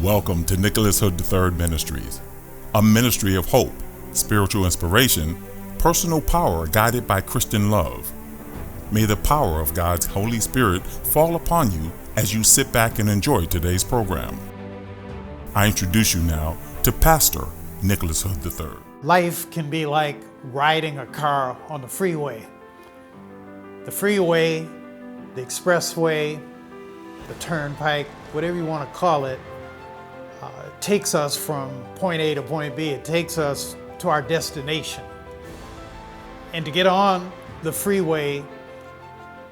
Welcome to Nicholas Hood III Ministries, a ministry of hope, spiritual inspiration, personal power guided by Christian love. May the power of God's Holy Spirit fall upon you as you sit back and enjoy today's program. I introduce you now to Pastor Nicholas Hood III. Life can be like riding a car on the freeway. The freeway, the expressway, the turnpike, whatever you want to call it, takes us from point A to point B. It takes us to our destination. And to get on the freeway,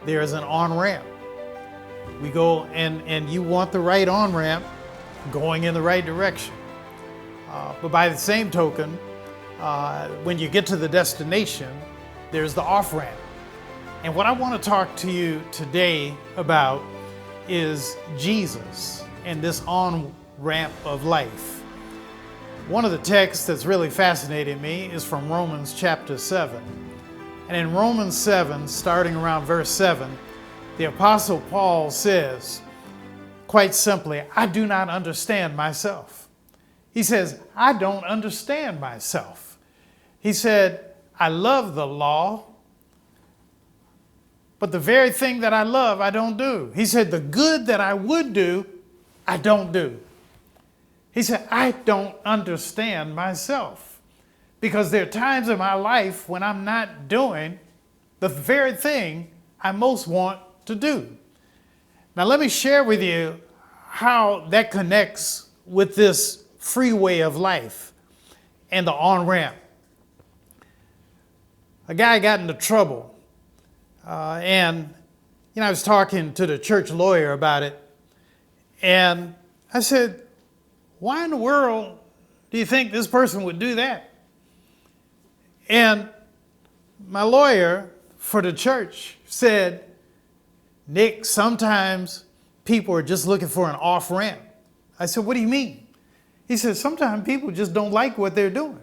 there is an on-ramp. We go and you want the right on-ramp going in the right direction. But by the same token, when you get to the destination, there's the off-ramp. And what I want to talk to you today about is Jesus and this on-ramp of life. One of the texts that's really fascinating me is from Romans chapter 7. And in Romans 7, starting around verse 7, the Apostle Paul says, quite simply, I do not understand myself. He says, I don't understand myself. He said, I love the law, but the very thing that I love, I don't do. He said, the good that I would do, I don't do. He said, I don't understand myself because there are times in my life when I'm not doing the very thing I most want to do. Now, let me share with you how that connects with this freeway of life and the on-ramp. A guy got into trouble, and I was talking to the church lawyer about it, and I said, why in the world do you think this person would do that? And my lawyer for the church said, Nick, sometimes people are just looking for an off-ramp. I said, what do you mean? He said, sometimes people just don't like what they're doing,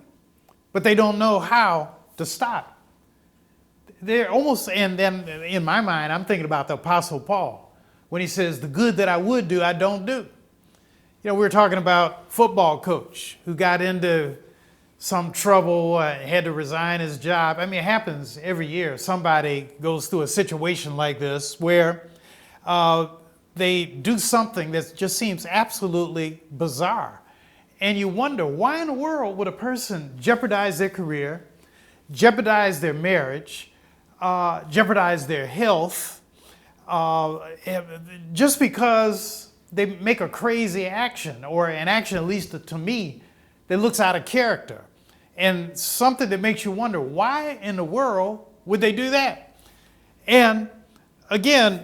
but they don't know how to stop. They're almost, and then in my mind, I'm thinking about the Apostle Paul when he says, the good that I would do, I don't do. We were talking about football coach who got into some trouble, had to resign his job. I mean, it happens every year. Somebody goes through a situation like this where they do something that just seems absolutely bizarre. And you wonder, why in the world would a person jeopardize their career, jeopardize their marriage, jeopardize their health, just because they make a crazy action, or an action, at least to me, that looks out of character, and something that makes you wonder, why in the world would they do that? And again,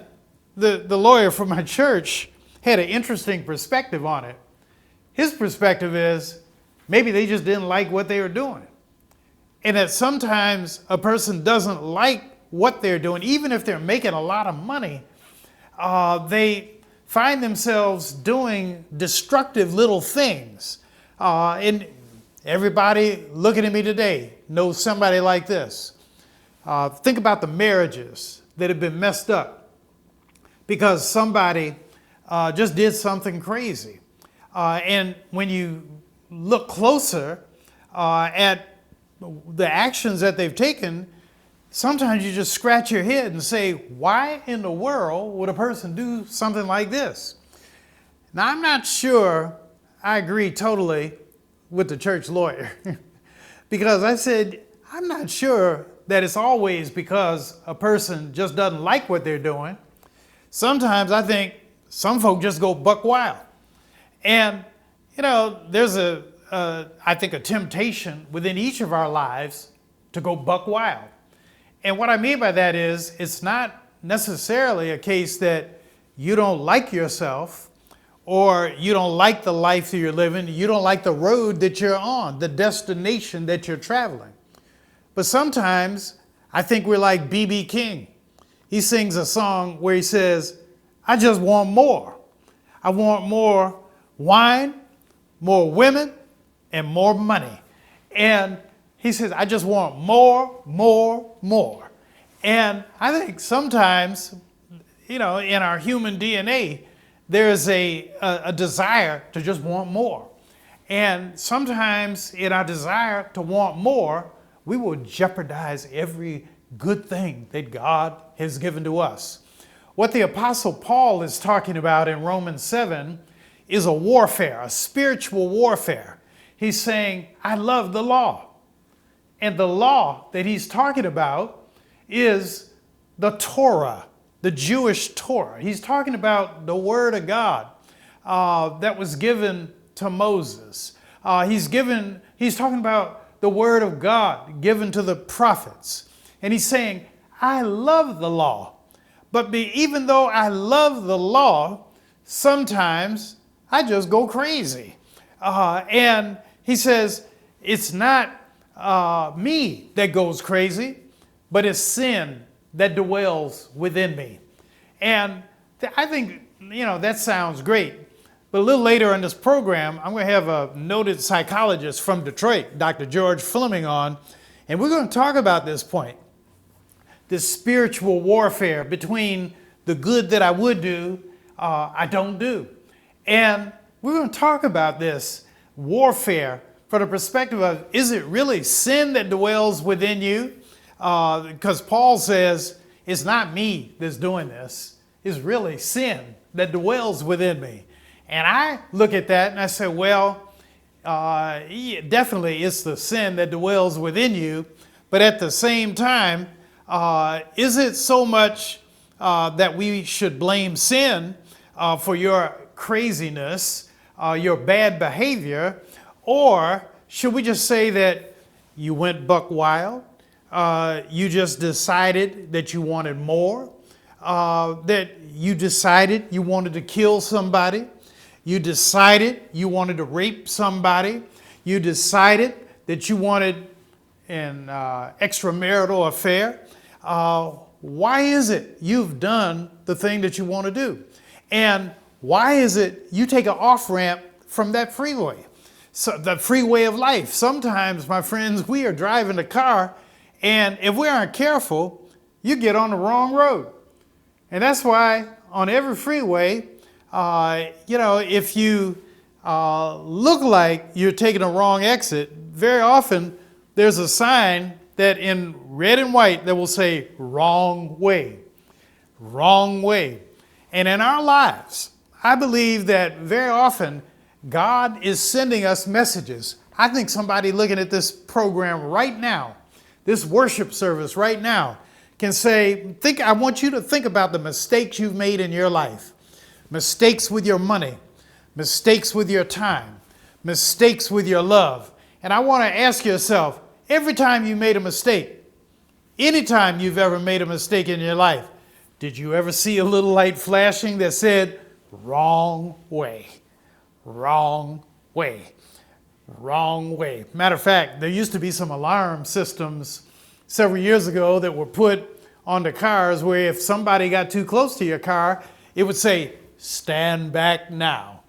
the lawyer from my church had an interesting perspective on it. His perspective is, maybe they just didn't like what they were doing. And that sometimes a person doesn't like what they're doing, even if they're making a lot of money, they find themselves doing destructive little things. And everybody looking at me today knows somebody like this. Think about the marriages that have been messed up because somebody just did something crazy. And when you look closer at the actions that they've taken, sometimes you just scratch your head and say, why in the world would a person do something like this? Now, I'm not sure I agree totally with the church lawyer because I said, I'm not sure that it's always because a person just doesn't like what they're doing. Sometimes I think some folk just go buck wild. And, there's I think a temptation within each of our lives to go buck wild. And what I mean by that is, it's not necessarily a case that you don't like yourself or you don't like the life that you're living, you don't like the road that you're on, the destination that you're traveling. But sometimes I think we're like B.B. King. He sings a song where he says, I just want more. I want more wine, more women, and more money. And he says, I just want more, more, more. And I think sometimes, in our human DNA, there's a desire to just want more. And sometimes in our desire to want more, we will jeopardize every good thing that God has given to us. What the Apostle Paul is talking about in Romans 7 is a warfare, a spiritual warfare. He's saying, I love the law. And the law that he's talking about is the Torah, the Jewish Torah. He's talking about the Word of God that was given to Moses. He's talking about the Word of God given to the prophets. And he's saying, I love the law. But even though I love the law, sometimes I just go crazy. And he says, it's not me that goes crazy, but it's sin that dwells within me. And I think, that sounds great. But a little later in this program, I'm going to have a noted psychologist from Detroit, Dr. George Fleming, on, and we're going to talk about this point, this spiritual warfare between the good that I would do, I don't do. And we're going to talk about this warfare from the perspective of, is it really sin that dwells within you? Because Paul says, it's not me that's doing this. It's really sin that dwells within me. And I look at that and I say, well, definitely it's the sin that dwells within you. But at the same time, is it so much that we should blame sin for your craziness, your bad behavior? Or should we just say that you went buck wild? You just decided that you wanted more? That you decided you wanted to kill somebody? You decided you wanted to rape somebody? You decided that you wanted an extramarital affair? Why is it you've done the thing that you want to do? And why is it you take an off-ramp from that freeway? So the freeway of life. Sometimes, my friends, we are driving a car, and if we aren't careful, you get on the wrong road. And that's why on every freeway, if you look like you're taking a wrong exit, very often there's a sign that in red and white that will say, wrong way, wrong way. And in our lives, I believe that very often God is sending us messages. I think somebody looking at this program right now, this worship service right now, can say, I want you to think about the mistakes you've made in your life. Mistakes with your money, mistakes with your time, mistakes with your love. And I want to ask yourself, every time you made a mistake, anytime you've ever made a mistake in your life, did you ever see a little light flashing that said, wrong way, wrong way, wrong way? Matter of fact, there used to be some alarm systems several years ago that were put on the cars where if somebody got too close to your car, it would say, stand back now,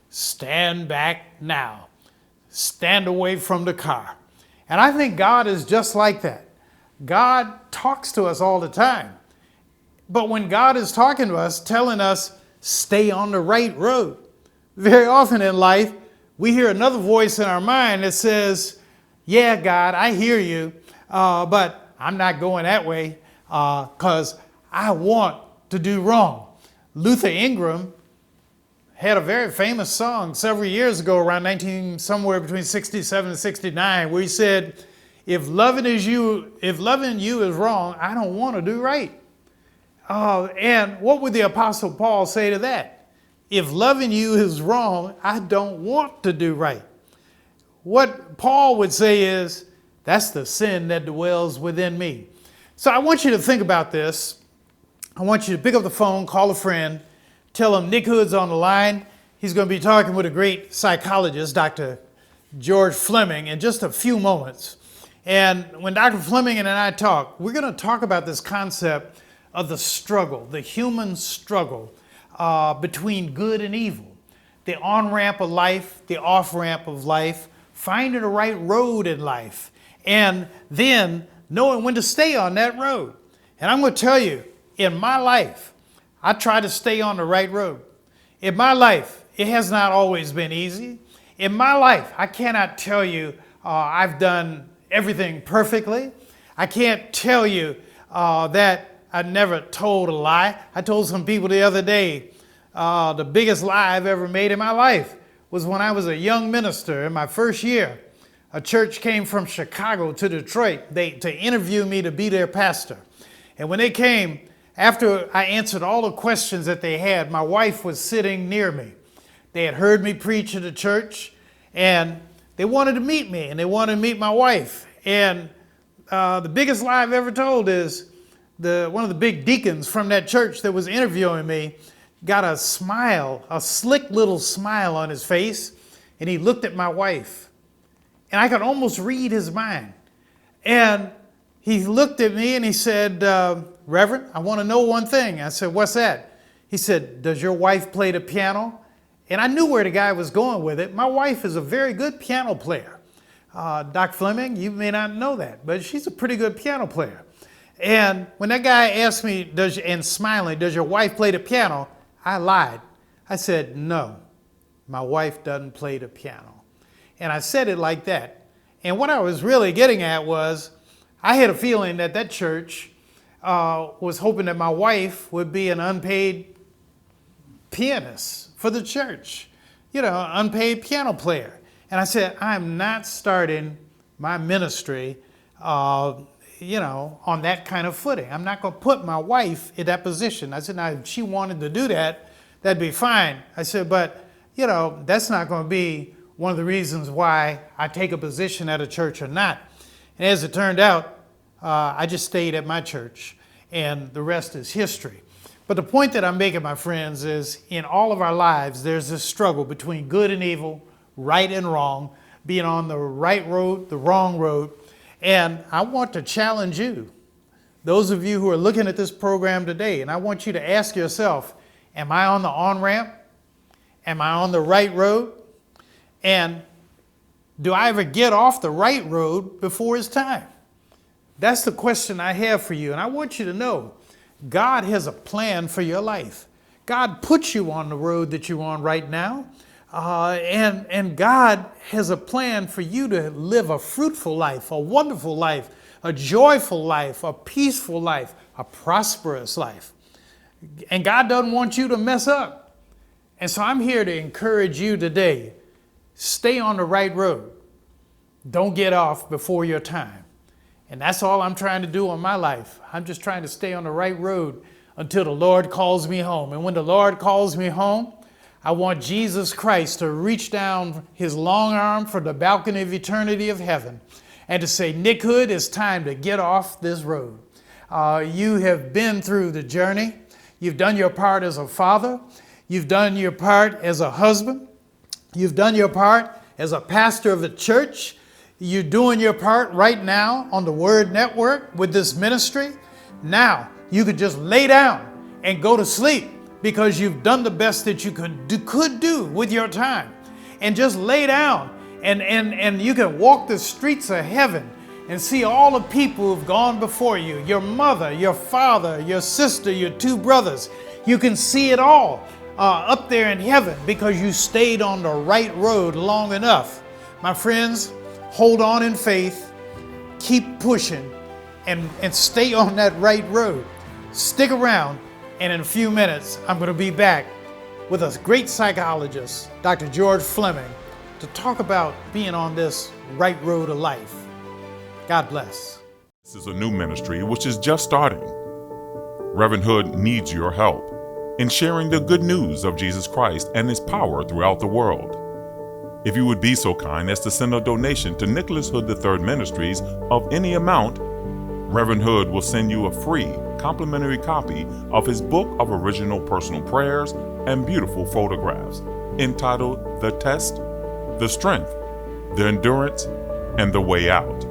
stand back now, stand away from the car. And I think God is just like that. God talks to us all the time. But when God is talking to us, telling us, stay on the right road, very often in life, we hear another voice in our mind that says, yeah, God, I hear you, but I'm not going that way because I want to do wrong. Luther Ingram had a very famous song several years ago, around somewhere between 67 and 69, where he said, if loving you is wrong, I don't want to do right. And what would the Apostle Paul say to that? If loving you is wrong, I don't want to do right. What Paul would say is, that's the sin that dwells within me. So I want you to think about this. I want you to pick up the phone, call a friend, tell him Nick Hood's on the line. He's going to be talking with a great psychologist, Dr. George Fleming, in just a few moments. And when Dr. Fleming and I talk, we're going to talk about this concept of the struggle, the human struggle between good and evil, the on-ramp of life, the off-ramp of life, finding the right road in life, and then knowing when to stay on that road. And I'm going to tell you, in my life, I try to stay on the right road. In my life, it has not always been easy. In my life, I cannot tell you I've done everything perfectly. I can't tell you that I never told a lie. I told some people the other day, the biggest lie I've ever made in my life was when I was a young minister in my first year. A church came from Chicago to Detroit to interview me to be their pastor. And when they came, after I answered all the questions that they had, my wife was sitting near me. They had heard me preach at the church, and they wanted to meet me, and they wanted to meet my wife. And the biggest lie I've ever told is one of the big deacons from that church that was interviewing me got a smile, a slick little smile on his face, and he looked at my wife. And I could almost read his mind. And he looked at me and he said, Reverend, I want to know one thing. I said, what's that? He said, does your wife play the piano? And I knew where the guy was going with it. My wife is a very good piano player. Doc Fleming, you may not know that, but she's a pretty good piano player. And when that guy asked me, and smiling, does your wife play the piano? I lied. I said, no, my wife doesn't play the piano. And I said it like that. And what I was really getting at was, I had a feeling that that church was hoping that my wife would be an unpaid pianist for the church, an unpaid piano player. And I said, I'm not starting my ministry, on that kind of footing. I'm not going to put my wife in that position. I said, now, if she wanted to do that, that'd be fine. I said, but, that's not going to be one of the reasons why I take a position at a church or not. And as it turned out, I just stayed at my church, and the rest is history. But the point that I'm making, my friends, is in all of our lives, there's this struggle between good and evil, right and wrong, being on the right road, the wrong road. And I want to challenge you, those of you who are looking at this program today, and I want you to ask yourself, am I on the on-ramp? Am I on the right road? And do I ever get off the right road before it's time? That's the question I have for you. And I want you to know, God has a plan for your life. God put you on the road that you're on right now. And God has a plan for you to live a fruitful life, a wonderful life, a joyful life, a peaceful life, a prosperous life. And God doesn't want you to mess up. And so I'm here to encourage you today. Stay on the right road. Don't get off before your time. And that's all I'm trying to do in my life. I'm just trying to stay on the right road until the Lord calls me home. And when the Lord calls me home, I want Jesus Christ to reach down his long arm from the balcony of eternity of heaven and to say, Nick Hood, it's time to get off this road. You have been through the journey. You've done your part as a father. You've done your part as a husband. You've done your part as a pastor of a church. You're doing your part right now on the Word Network with this ministry. Now you could just lay down and go to sleep because you've done the best that you could do with your time. And just lay down and you can walk the streets of heaven and see all the people who've gone before you, your mother, your father, your sister, your two brothers. You can see it all up there in heaven because you stayed on the right road long enough. My friends, hold on in faith, keep pushing, and stay on that right road. Stick around, and in a few minutes, I'm going to be back with a great psychologist, Dr. George Fleming, to talk about being on this right road of life. God bless. This is a new ministry which is just starting. Reverend Hood needs your help in sharing the good news of Jesus Christ and his power throughout the world. If you would be so kind as to send a donation to Nicholas Hood III Ministries of any amount, Reverend Hood will send you a free complimentary copy of his book of original personal prayers and beautiful photographs entitled The Test, The Strength, The Endurance, and The Way Out.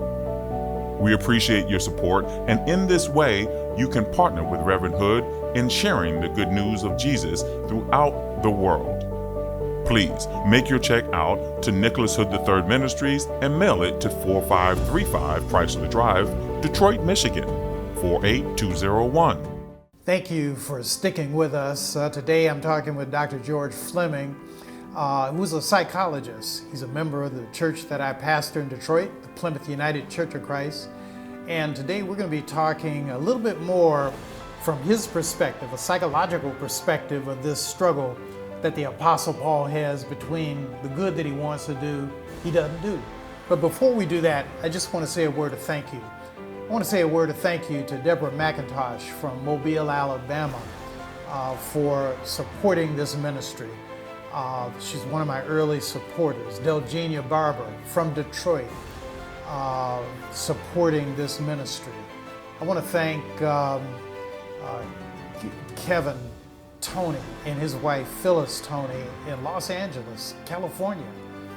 We appreciate your support, and in this way, you can partner with Reverend Hood in sharing the good news of Jesus throughout the world. Please make your check out to Nicholas Hood III Ministries and mail it to 4535 Chrysler Drive, Detroit, Michigan, 48201. Thank you for sticking with us. Today I'm talking with Dr. George Fleming, who's a psychologist. He's a member of the church that I pastor in Detroit, the Plymouth United Church of Christ. And today we're going to be talking a little bit more from his perspective, a psychological perspective of this struggle that the Apostle Paul has between the good that he wants to do, he doesn't do. But before we do that, I just want to say a word of thank you. I want to say a word of thank you to Deborah McIntosh from Mobile, Alabama, for supporting this ministry. She's one of my early supporters. Delgenia Barber from Detroit, supporting this ministry. I want to thank Kevin Tony and his wife Phyllis Tony in Los Angeles, California,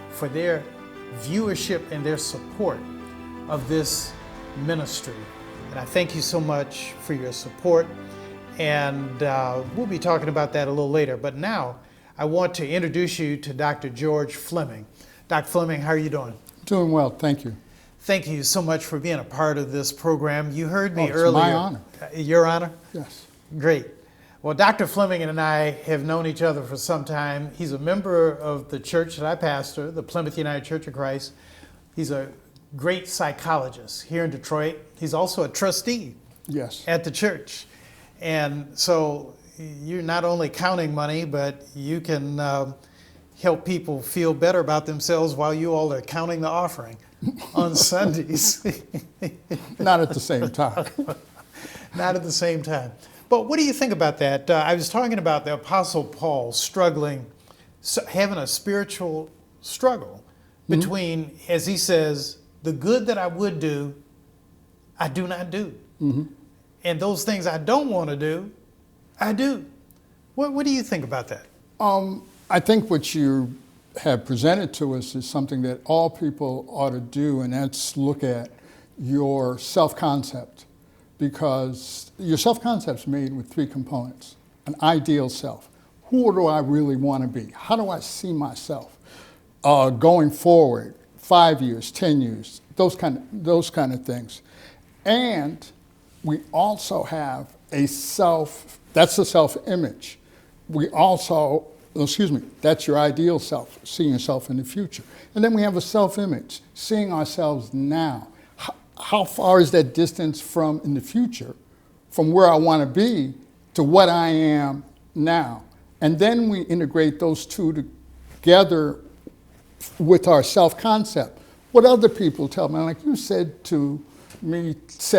for their viewership and their support of this ministry. And I thank you so much for your support, and we'll be talking about that a little later. But now I want to introduce you to Dr. George Fleming. Dr. Fleming, how are you doing? Doing well, thank you. Thank you so much for being a part of this program. You heard me it's earlier. my honor. Your honor? Yes. Great. Well, Dr. Fleming and I have known each other for some time. He's a member of the church that I pastor, the Plymouth United Church of Christ. He's a great psychologist here in Detroit. He's also a trustee Yes. at the church. And so you're not only counting money, but you can help people feel better about themselves while you all are counting the offering on Sundays. Not at the same time. Not at the same time. But what do you think about that? I was talking about the Apostle Paul struggling, having a spiritual struggle between, as he says, the good that I would do, I do not do. And those things I don't want to do, I do. What do you think about that? I think what you have presented to us is something that all people ought to do, and that's look at your self-concept. Because your self-concept is made with three components: an ideal self. Who do I really want to be? How do I see myself going forward, 5 years, 10 years, those kind of things. And we also have a self, that's the self-image. We also, that's your ideal self, seeing yourself in the future. And then we have a self-image, seeing ourselves now. How far is that distance from in the future, from where I want to be to what I am now? And then we integrate those two together with our self-concept. What other people tell me, like you said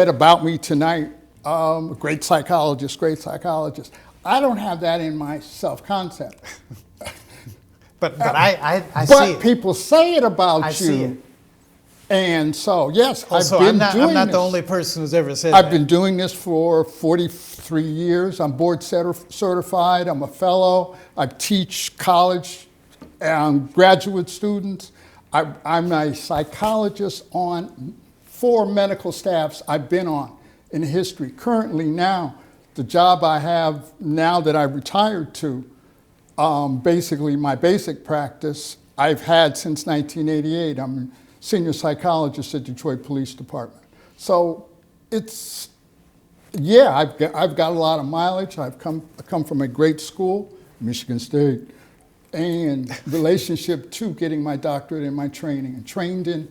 about me tonight, great psychologist. I don't have that in my self-concept. But I see it. But people say it about you. I see it. And so, yes, also, I'm not the only person who's ever said I've that. been doing this for 43 years. I'm board certified. I'm a fellow. I teach college and graduate students. I'm a psychologist on 4 medical staffs I've been on in history. Currently now, the job I have now that I retired to, basically my basic practice, I've had since 1988. I'm senior psychologist at Detroit Police Department. So it's, yeah, I've got a lot of mileage. I come from a great school, Michigan State, and relationship to getting my doctorate and my training, and trained in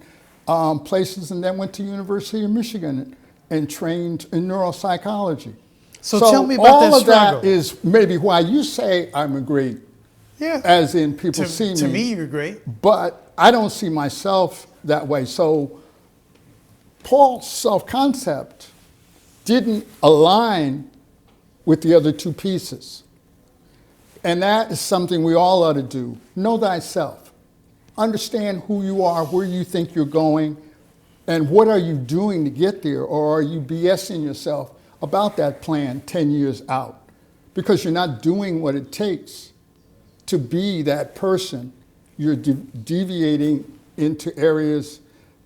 places, and then went to University of Michigan and trained in neuropsychology. So tell me about that struggle. All of that is maybe why you say I'm a great, as in people see me. To me, you're great. But I don't see myself that way. So Paul's self-concept didn't align with the other two pieces. And that is something we all ought to do. Know thyself. Understand who you are, where you think you're going, and what are you doing to get there, or are you BSing yourself about that plan 10 years out? Because you're not doing what it takes to be that person. You're deviating into areas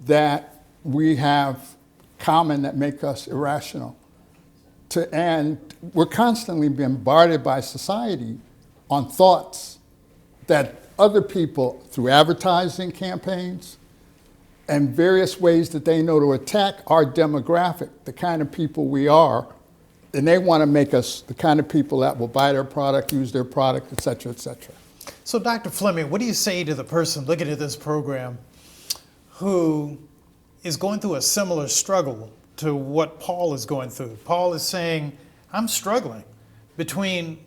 that we have common that make us irrational. And we're constantly bombarded by society on thoughts that other people, through advertising campaigns and various ways that they know to attack our demographic, the kind of people we are, And they want to make us the kind of people that will buy their product, use their product, et cetera, et cetera. So, Dr. Fleming, what do you say to the person looking at this program who is going through a similar struggle to what Paul is going through? Paul is saying, I'm struggling between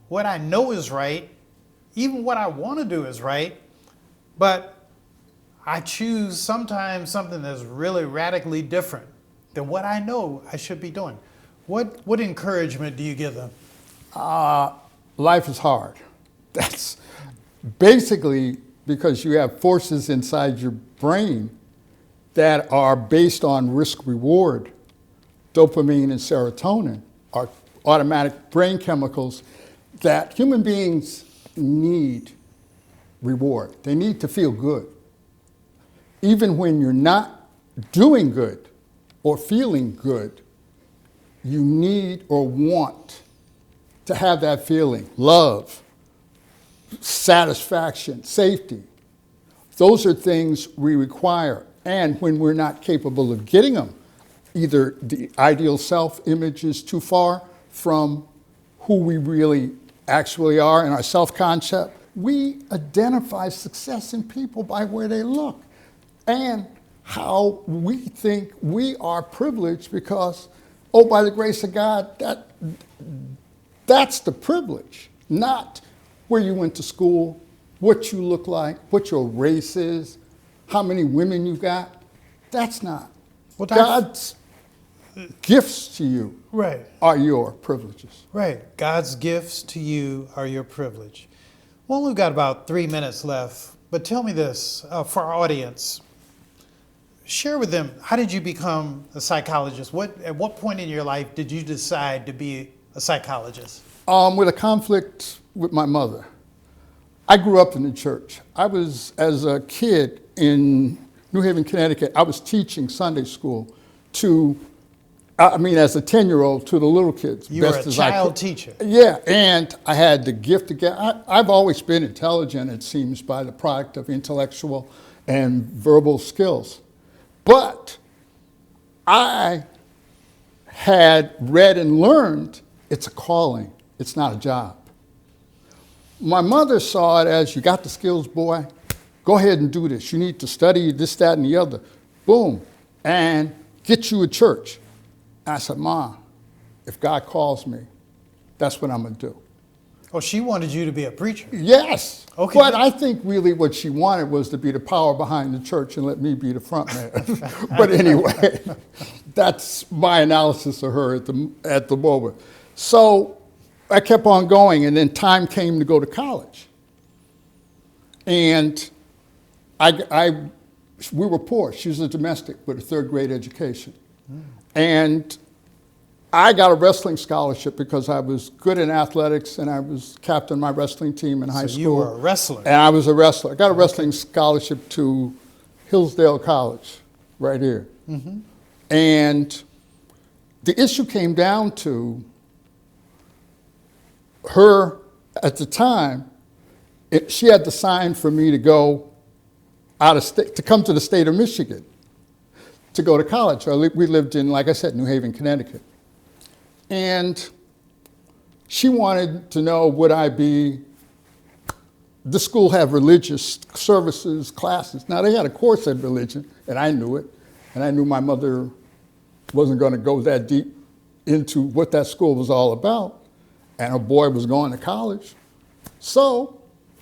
what I know is right, even what I want to do is right, but I choose sometimes something that's really radically different than what I know I should be doing. What encouragement do you give them? Life is hard. That's basically because you have forces inside your brain that are based on risk reward. Dopamine and serotonin are automatic brain chemicals that human beings need reward. They need to feel good. Even when you're not doing good or feeling good, you need or want to have that feeling. Love, satisfaction, safety. Those are things we require. And when we're not capable of getting them, either the ideal self-image is too far from who we really actually are in our self-concept, we identify success in people by where they look and how we think we are privileged because, oh, by the grace of God, that's the privilege, not where you went to school, what you look like, what your race is, how many women you got. That's not. Well, God's gifts to you Right. are your privileges. Right. God's gifts to you are your privilege. Well, we've got about 3 minutes left, but tell me this for our audience. Share with them, how did you become a psychologist? At what point in your life did you decide to be a psychologist? With a conflict with my mother. I grew up in the church. I was, as a kid in New Haven, Connecticut, I was teaching Sunday school as a 10-year-old to the little kids. You were a child teacher. Yeah, and I had the gift to get, I've always been intelligent, it seems, by the product of intellectual and verbal skills. But I had read and learned it's a calling, it's not a job. My mother saw it as, you got the skills, boy, go ahead and do this. You need to study this, that, and the other. Boom, and get you a church. And I said, Ma, if God calls me, that's what I'm gonna do. Oh, she wanted you to be a preacher. Yes. Okay. But I think really what she wanted was to be the power behind the church and let me be the front man. But anyway, that's my analysis of her at the moment. So I kept on going, and then time came to go to college. And we were poor. She was a domestic with a third grade education. And I got a wrestling scholarship because I was good in athletics and I was captain of my wrestling team in high school. So you were a wrestler. And I was a wrestler. I got a wrestling scholarship to Hillsdale College right here. Mm-hmm. And the issue came down to her, at the time, she had to sign for me to go out of state, to come to the state of Michigan to go to college. We lived in, like I said, New Haven, Connecticut. And she wanted to know, would I be, the school had religious services, classes. Now they had a course in religion, and I knew it. And I knew my mother wasn't going to go that deep into what that school was all about. And her boy was going to college. So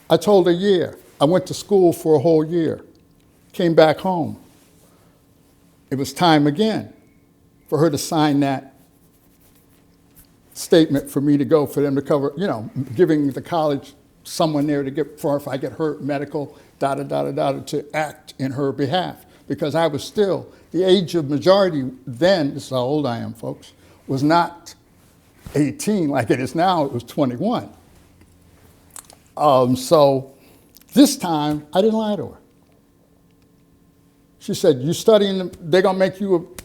I told her, yeah. I went to school for a whole year, came back home. It was time again for her to sign that statement for me to go, for them to cover, giving the college someone there to get, for if I get hurt, medical, to act in her behalf. Because I was still, the age of majority then, this is how old I am, folks, was not 18 like it is now, it was 21. So this time, I didn't lie to her. She said, you studying, they're gonna make you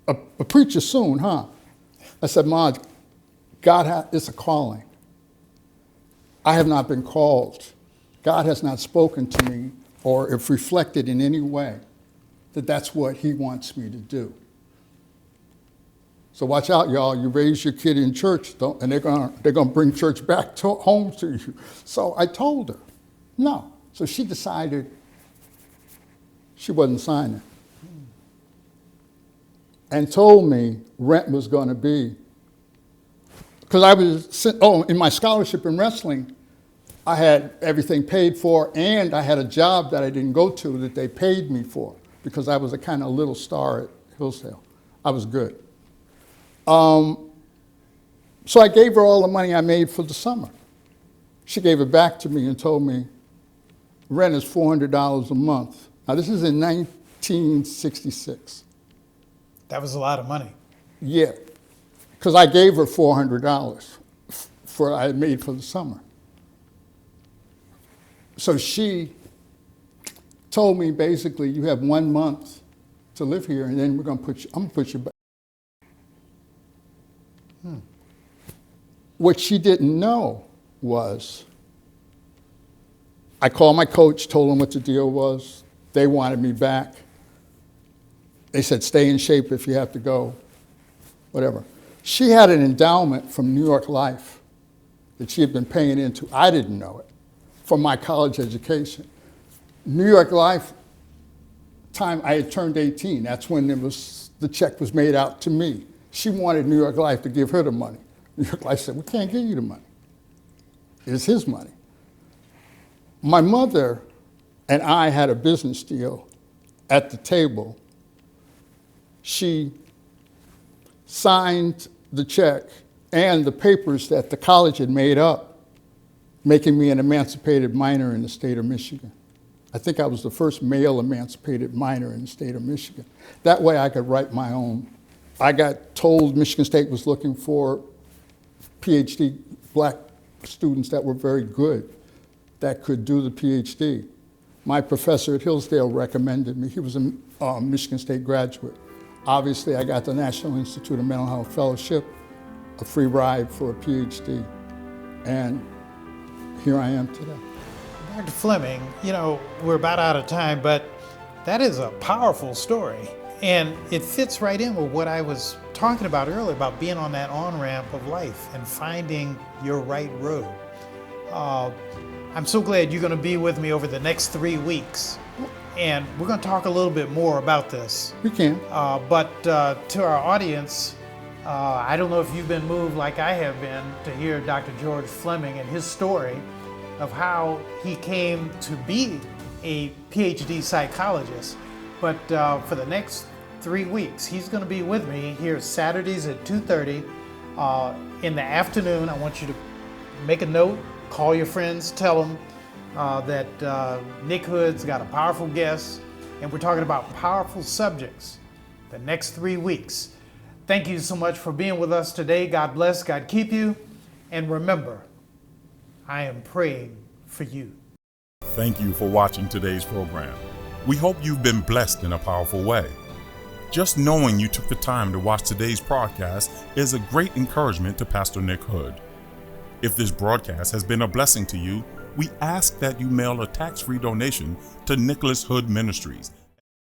a preacher soon, huh? I said, Ma, it's a calling. I have not been called. God has not spoken to me or if reflected in any way that that's what he wants me to do. So watch out, y'all. You raise your kid in church, and they're gonna bring church back home to you. So I told her, no. So she decided she wasn't signing, and told me rent was going to be, because I was, in my scholarship in wrestling, I had everything paid for, and I had a job that I didn't go to that they paid me for, because I was a kind of little star at Hillsdale. I was good. So I gave her all the money I made for the summer. She gave it back to me and told me, rent is $400 a month. Now this is in 1966. That was a lot of money. Yeah, because I gave her $400 for I had made for the summer. So she told me basically, you have 1 month to live here, and then I'm gonna put you back. What she didn't know was, I called my coach, told him what the deal was. They wanted me back. They said, stay in shape if you have to go, whatever. She had an endowment from New York Life that she had been paying into. I didn't know it, for my college education. New York Life, time I had turned 18, that's when the check was made out to me. She wanted New York Life to give her the money. New York Life said, we can't give you the money. It's his money. My mother and I had a business deal at the table. She signed the check and the papers that the college had made up, making me an emancipated minor in the state of Michigan. I think I was the first male emancipated minor in the state of Michigan. That way I could write my own. I got told Michigan State was looking for PhD black students that were very good, that could do the PhD. My professor at Hillsdale recommended me. He was a Michigan State graduate. Obviously, I got the National Institute of Mental Health Fellowship, a free ride for a PhD, and here I am today. Dr. Fleming, you know, we're about out of time, but that is a powerful story. And it fits right in with what I was talking about earlier, about being on that on-ramp of life and finding your right road. I'm so glad you're going to be with me over the next 3 weeks. And we're going to talk a little bit more about this. We can. But to our audience, I don't know if you've been moved like I have been to hear Dr. George Fleming and his story of how he came to be a PhD psychologist. But for the next 3 weeks, he's going to be with me here Saturdays at 2:30 in the afternoon. I want you to make a note, call your friends, tell them that Nick Hood's got a powerful guest, and we're talking about powerful subjects the next 3 weeks. Thank you so much for being with us today. God bless, God keep you, and remember, I am praying for you. Thank you for watching today's program. We hope you've been blessed in a powerful way. Just knowing you took the time to watch today's broadcast is a great encouragement to Pastor Nick Hood. If this broadcast has been a blessing to you, we ask that you mail a tax-free donation to Nicholas Hood Ministries,